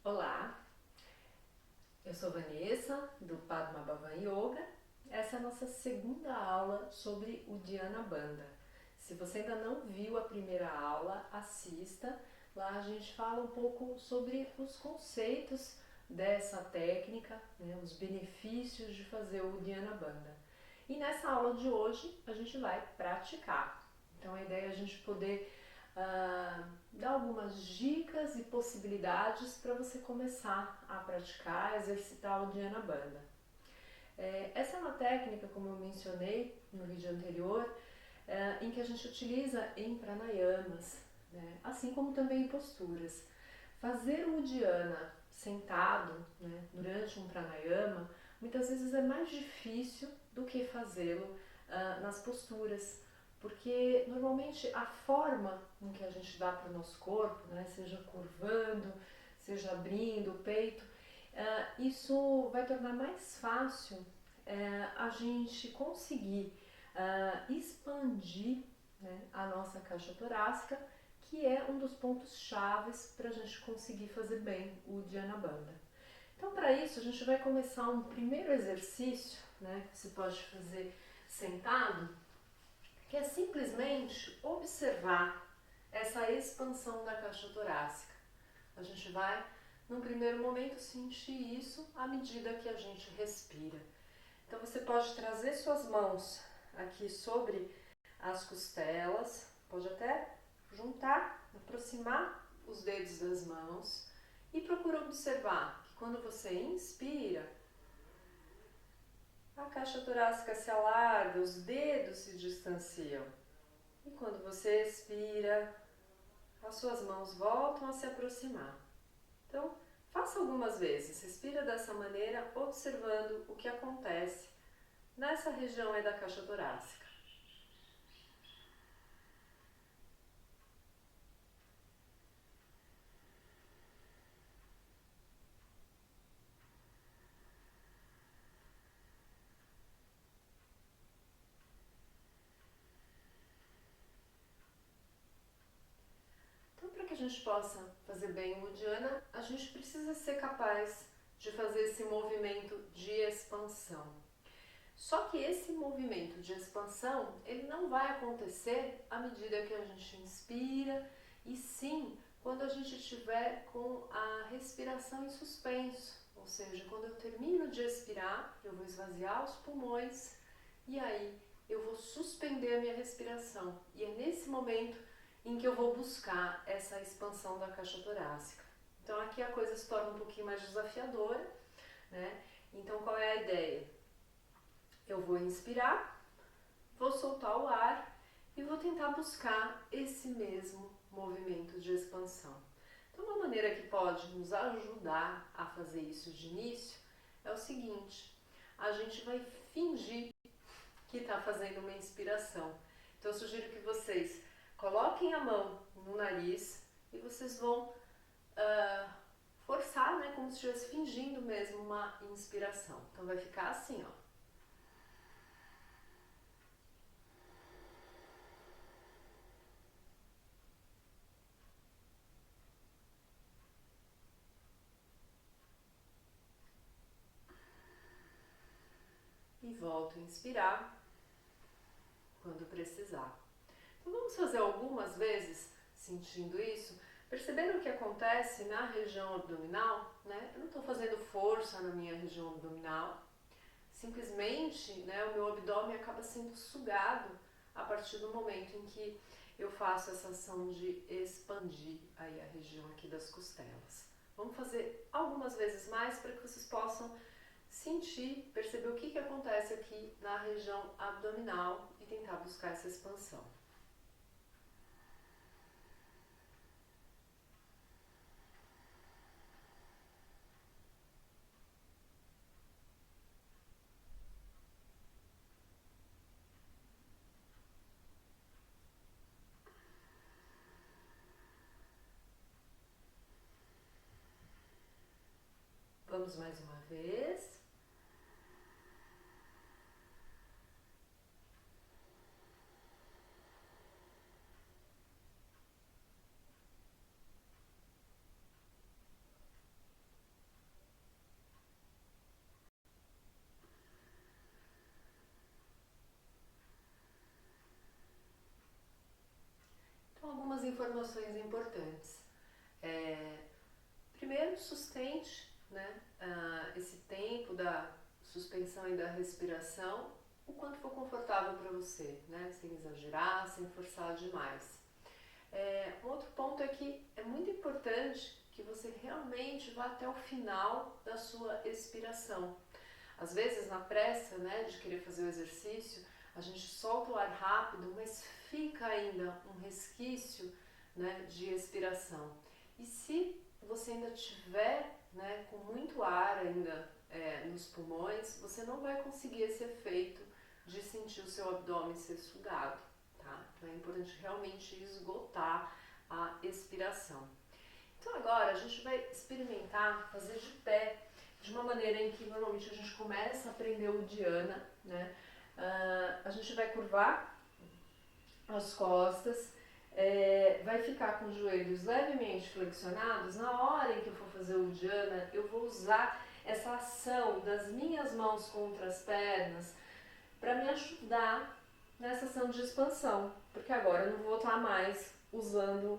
Olá, eu sou Vanessa do Padma Yoga. Essa é a nossa segunda aula sobre o Dhyana Bandha. Se você ainda não viu a primeira aula, assista. Lá a gente fala um pouco sobre os conceitos dessa técnica, né, os benefícios de fazer o Dhyana Bandha. E nessa aula de hoje a gente vai praticar. Então a ideia é a gente poder dar algumas dicas e possibilidades para você começar a praticar, exercitar o Dhyana Bandha. Essa é uma técnica, como eu mencionei no vídeo anterior, em que a gente utiliza em pranayamas, né? Assim como também em posturas. Fazer o Dhyana sentado, né, durante um pranayama, muitas vezes é mais difícil do que fazê-lo nas posturas, porque normalmente a forma em que a gente dá para o nosso corpo, né, seja curvando, seja abrindo o peito, isso vai tornar mais fácil a gente conseguir expandir, né, a nossa caixa torácica, que é um dos pontos chaves para a gente conseguir fazer bem o Dhyana Bandha. Então, para isso, a gente vai começar um primeiro exercício, né, que você pode fazer sentado, que é simplesmente observar essa expansão da caixa torácica. A gente vai, num primeiro momento, sentir isso à medida que a gente respira. Então você pode trazer suas mãos aqui sobre as costelas, pode até juntar, aproximar os dedos das mãos e procura observar que quando você inspira, a caixa torácica se alarga, os dedos se distanciam. E quando você expira, as suas mãos voltam a se aproximar. Então, faça algumas vezes, respira dessa maneira, observando o que acontece nessa região aí da caixa torácica. Então, para que a gente possa fazer bem o Dhyana, a gente precisa ser capaz de fazer esse movimento de expansão. Só que esse movimento de expansão, ele não vai acontecer à medida que a gente inspira, e sim quando a gente estiver com a respiração em suspenso. Ou seja, quando eu termino de expirar, eu vou esvaziar os pulmões e aí eu vou suspender a minha respiração. E é nesse momento em que eu vou buscar essa expansão da caixa torácica. Então aqui a coisa se torna um pouquinho mais desafiadora, né? Então qual é a ideia? Eu vou inspirar, vou soltar o ar e vou tentar buscar esse mesmo movimento de expansão. Então, uma maneira que pode nos ajudar a fazer isso de início é o seguinte: a gente vai fingir que está fazendo uma inspiração. Então, eu sugiro que vocês coloquem a mão no nariz e vocês vão forçar, né, como se estivesse fingindo mesmo uma inspiração. Então, vai ficar assim, ó. E volto a inspirar quando precisar. Então vamos fazer algumas vezes sentindo isso, percebendo o que acontece na região abdominal, né? Eu não estou fazendo força na minha região abdominal, simplesmente, né, o meu abdômen acaba sendo sugado a partir do momento em que eu faço essa ação de expandir aí a região aqui das costelas. Vamos fazer algumas vezes mais para que vocês possam sentir, perceber o que acontece aqui na região abdominal e tentar buscar essa expansão. Vamos mais uma vez. algumas informações importantes. Primeiro, sustente, né, esse tempo da suspensão e da respiração o quanto for confortável para você, né, sem exagerar, sem forçar demais. Um outro ponto é que é muito importante que você realmente vá até o final da sua expiração. Às vezes, na pressa, né, de querer fazer o exercício, a gente solta o ar rápido, mas fica ainda um resquício, né, de expiração. E se você ainda tiver, né, com muito ar ainda nos pulmões, você não vai conseguir esse efeito de sentir o seu abdômen ser sugado, tá? Então é importante realmente esgotar a expiração. Então agora a gente vai experimentar fazer de pé, de uma maneira em que normalmente a gente começa a aprender o dhyana, né? A gente vai curvar as costas, vai ficar com os joelhos levemente flexionados. Na hora em que eu for fazer o dhyana, eu vou usar essa ação das minhas mãos contra as pernas para me ajudar nessa ação de expansão, porque agora eu não vou estar mais usando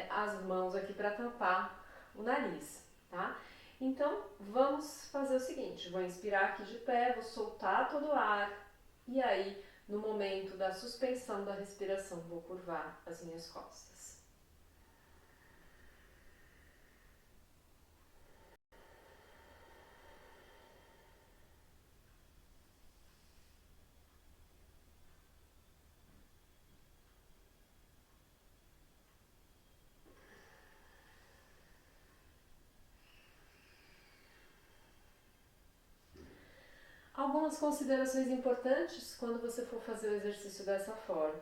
as mãos aqui para tampar o nariz, tá? Então vamos fazer o seguinte, vou inspirar aqui de pé, vou soltar todo o ar e aí no momento da suspensão da respiração vou curvar as minhas costas. Algumas considerações importantes quando você for fazer o exercício dessa forma.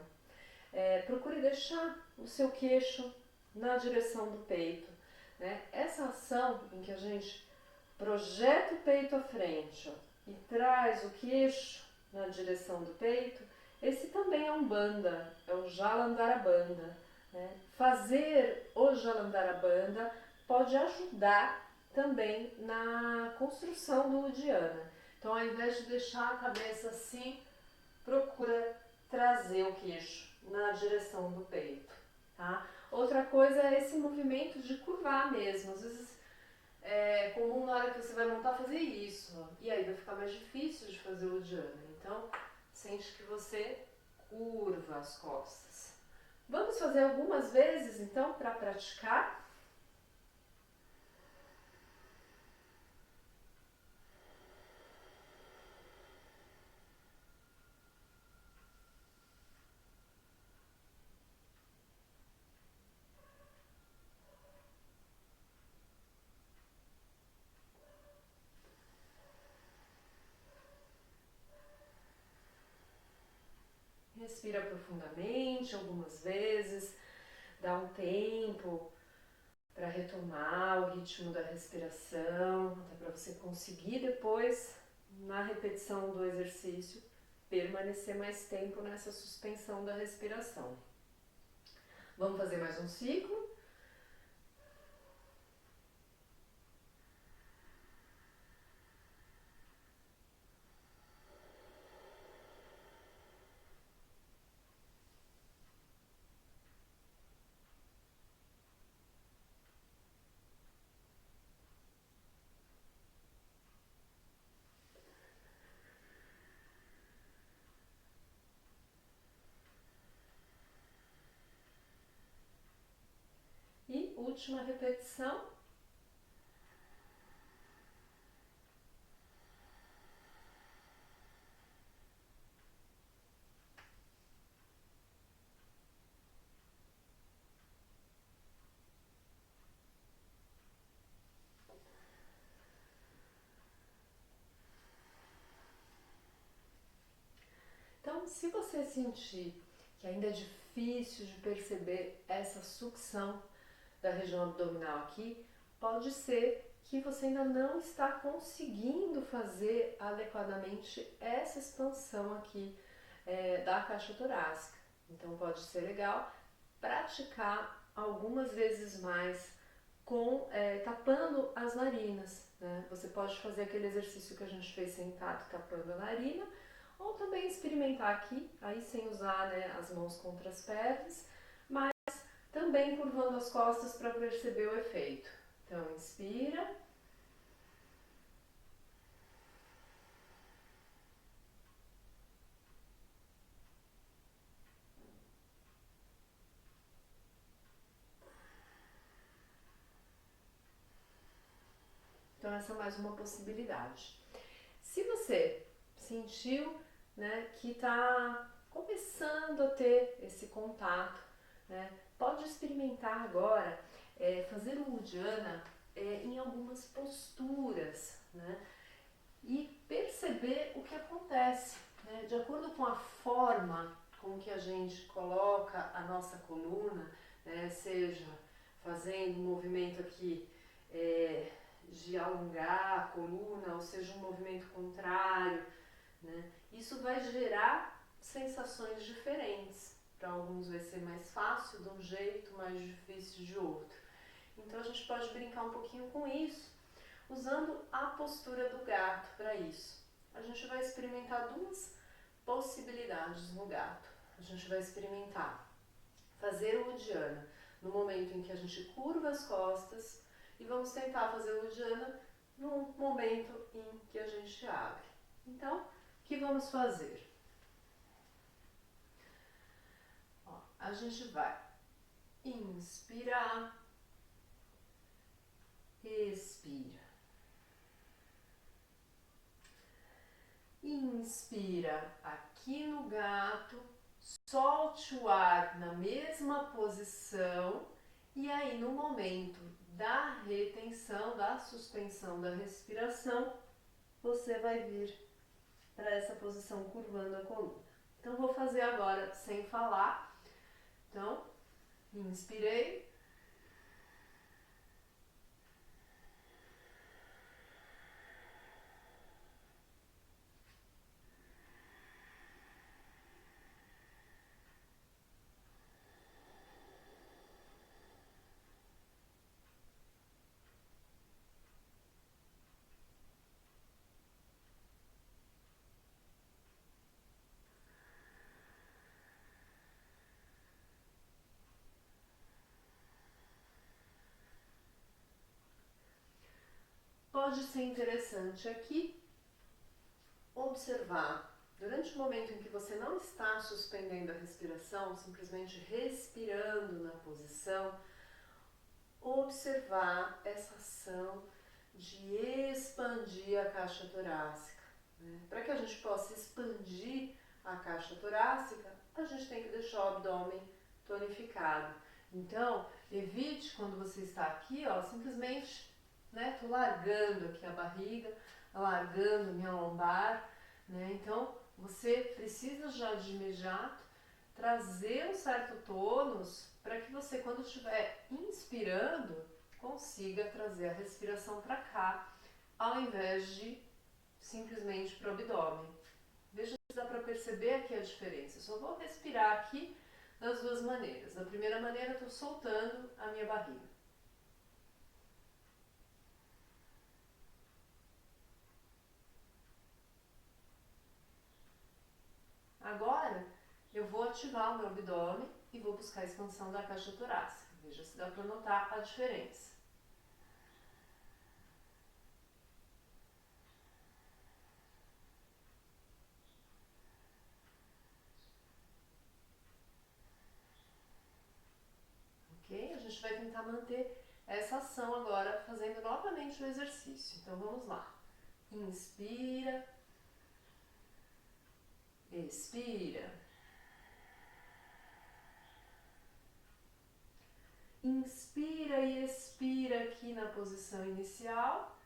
Procure deixar o seu queixo na direção do peito, né? Essa ação em que a gente projeta o peito à frente, ó, e traz o queixo na direção do peito, esse também é um bandha, é o Jalandhara-bandha, né? Fazer o Jalandhara-bandha pode ajudar também na construção do Uddiyana. Então, ao invés de deixar a cabeça assim, procura trazer o queixo na direção do peito, tá? Outra coisa é esse movimento de curvar mesmo. Às vezes é comum na hora que você vai montar fazer isso, ó, e aí vai ficar mais difícil de fazer o Uddiyana. Então, sente que você curva as costas. Vamos fazer algumas vezes então para praticar. Respira profundamente algumas vezes, dá um tempo para retomar o ritmo da respiração, até para você conseguir depois, na repetição do exercício, permanecer mais tempo nessa suspensão da respiração. Vamos fazer mais um ciclo. E última repetição. Então, se você sentir que ainda é difícil de perceber essa sucção da região abdominal aqui, pode ser que você ainda não está conseguindo fazer adequadamente essa expansão aqui da caixa torácica. Então pode ser legal praticar algumas vezes mais com tapando as narinas, né? Você pode fazer aquele exercício que a gente fez sentado tapando a narina, ou também experimentar aqui, aí sem usar, né, as mãos contra as pernas, mas também curvando as costas para perceber o efeito. Então, inspira. Então, essa é mais uma possibilidade. Se você sentiu, né, que está começando a ter esse contato, né, pode experimentar agora fazer o Uddiyana em algumas posturas, né, e perceber o que acontece, né, de acordo com a forma com que a gente coloca a nossa coluna, né, seja fazendo um movimento aqui de alongar a coluna, ou seja, um movimento contrário, né? Isso vai gerar sensações diferentes. Para alguns vai ser mais fácil de um jeito, mais difícil de outro. Então a gente pode brincar um pouquinho com isso, usando a postura do gato para isso. A gente vai experimentar duas possibilidades no gato. A gente vai experimentar fazer o Uddiyana no momento em que a gente curva as costas e vamos tentar fazer o Uddiyana no momento em que a gente abre. Então, o que vamos fazer? Ó, a gente vai inspirar, expira. Inspira aqui no gato, solte o ar na mesma posição e aí no momento da retenção, da suspensão da respiração, você vai vir para essa posição curvando a coluna. Então vou fazer agora sem falar. Então, inspirei. Pode ser interessante aqui observar, durante o momento em que você não está suspendendo a respiração, simplesmente respirando na posição, observar essa ação de expandir a caixa torácica. Né? Para que a gente possa expandir a caixa torácica, a gente tem que deixar o abdômen tonificado. Então, evite quando você está aqui, ó, simplesmente, né, tô largando aqui a barriga, largando minha lombar, né? Então, você precisa já de imediato trazer um certo tônus para que você, quando estiver inspirando, consiga trazer a respiração para cá, ao invés de simplesmente para o abdômen. Veja se dá para perceber aqui a diferença. Eu só vou respirar aqui das duas maneiras. Da primeira maneira, estou soltando a minha barriga. Agora, eu vou ativar o meu abdômen e vou buscar a expansão da caixa torácica. Veja se dá para notar a diferença. Ok? A gente vai tentar manter essa ação agora, fazendo novamente o exercício. Então vamos lá. Inspira, expira. Inspira e expira aqui na posição inicial.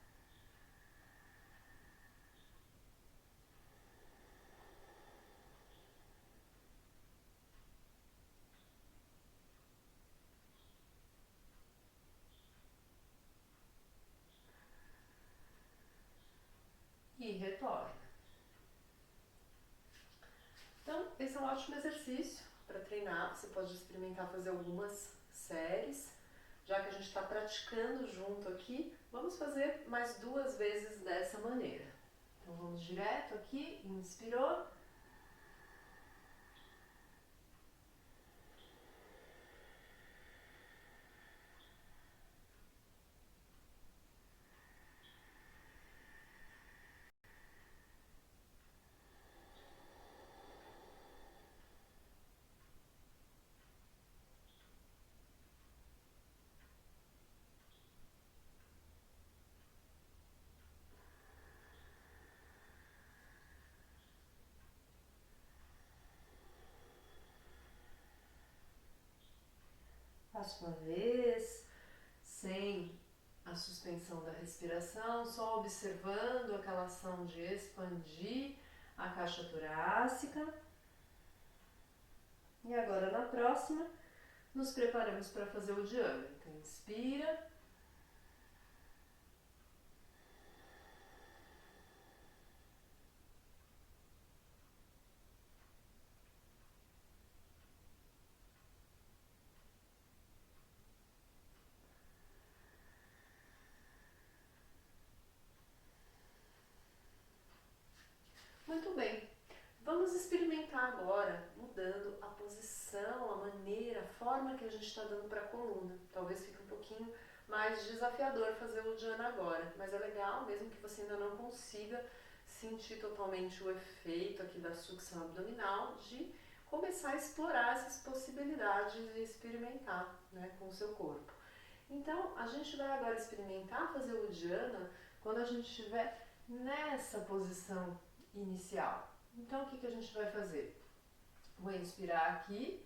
E retorna. Então, esse é um ótimo exercício para treinar. Você pode experimentar fazer algumas séries. Já que a gente está praticando junto aqui, vamos fazer mais 2 vezes dessa maneira. Então, vamos direto aqui. Inspirou. faça uma vez, sem a suspensão da respiração, só observando aquela ação de expandir a caixa torácica. E agora na próxima, nos preparamos para fazer o Dhyana. Então inspira. Muito bem. Vamos experimentar agora, mudando a posição, a maneira, a forma que a gente está dando para a coluna. Talvez fique um pouquinho mais desafiador fazer o Dhyana agora, mas é legal, mesmo que você ainda não consiga sentir totalmente o efeito aqui da sucção abdominal, de começar a explorar essas possibilidades e experimentar, né, com o seu corpo. Então, a gente vai agora experimentar fazer o Dhyana quando a gente estiver nessa posição inicial. Então, o que a gente vai fazer? Vou inspirar aqui,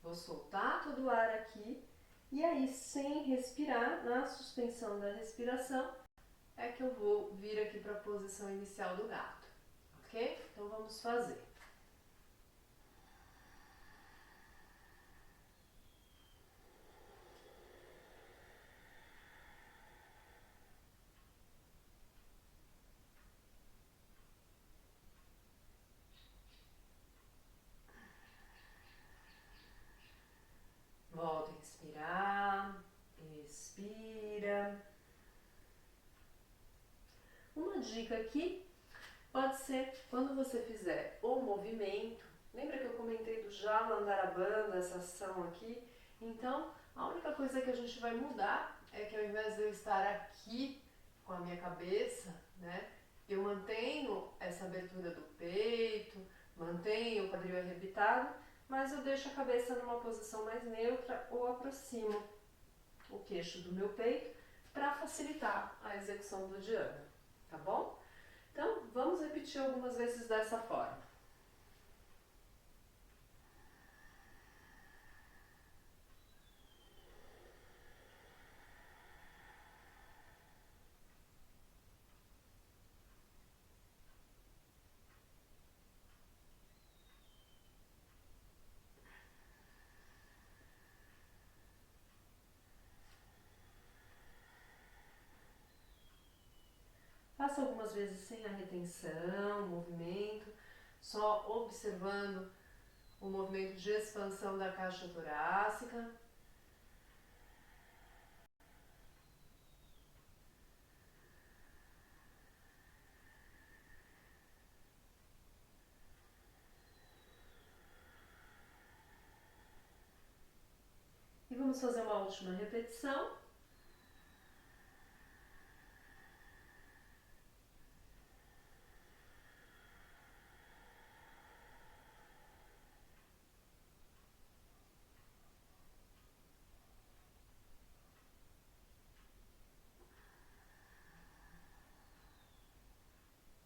vou soltar todo o ar aqui, e aí, sem respirar, na suspensão da respiração, é que eu vou vir aqui para a posição inicial do gato, ok? Então, vamos fazer. Volta a inspirar, expira. Uma dica aqui pode ser quando você fizer o movimento. Lembra que eu comentei do Jalandharabandha, essa ação aqui? Então, a única coisa que a gente vai mudar é que ao invés de eu estar aqui com a minha cabeça, né, eu mantenho essa abertura do peito, mantenho o quadril arrebitado, mas eu deixo a cabeça numa posição mais neutra ou aproximo o queixo do meu peito para facilitar a execução do Dhyana, tá bom? Então, vamos repetir algumas vezes dessa forma. Faça algumas vezes sem a retenção, movimento, só observando o movimento de expansão da caixa torácica. E vamos fazer uma última repetição.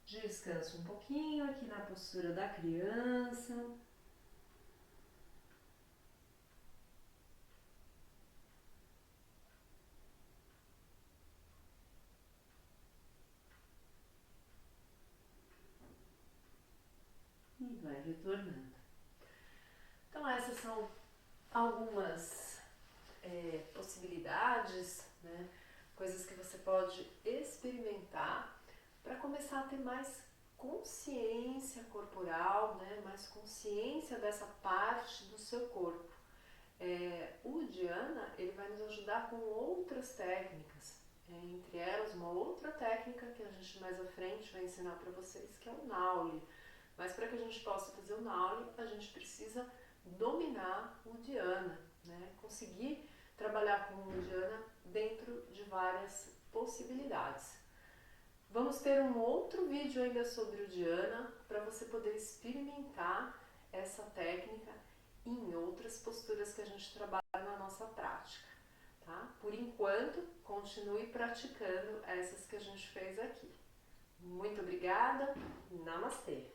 Descansa um pouquinho aqui na postura da criança. E vai retornando. Então essas são algumas possibilidades, né? Coisas que você pode experimentar para começar a ter mais consciência corporal, né? Mais consciência dessa parte do seu corpo. O Dhyana, ele vai nos ajudar com outras técnicas, entre elas uma outra técnica que a gente mais à frente vai ensinar para vocês, que é o Nauli. Mas para que a gente possa fazer o Nauli, a gente precisa dominar o Dhyana, né? Conseguir trabalhar com o Dhyana dentro de várias possibilidades. Vamos ter um outro vídeo ainda sobre o Dhyana para você poder experimentar essa técnica em outras posturas que a gente trabalha na nossa prática, tá? Por enquanto, continue praticando essas que a gente fez aqui. Muito obrigada, namastê!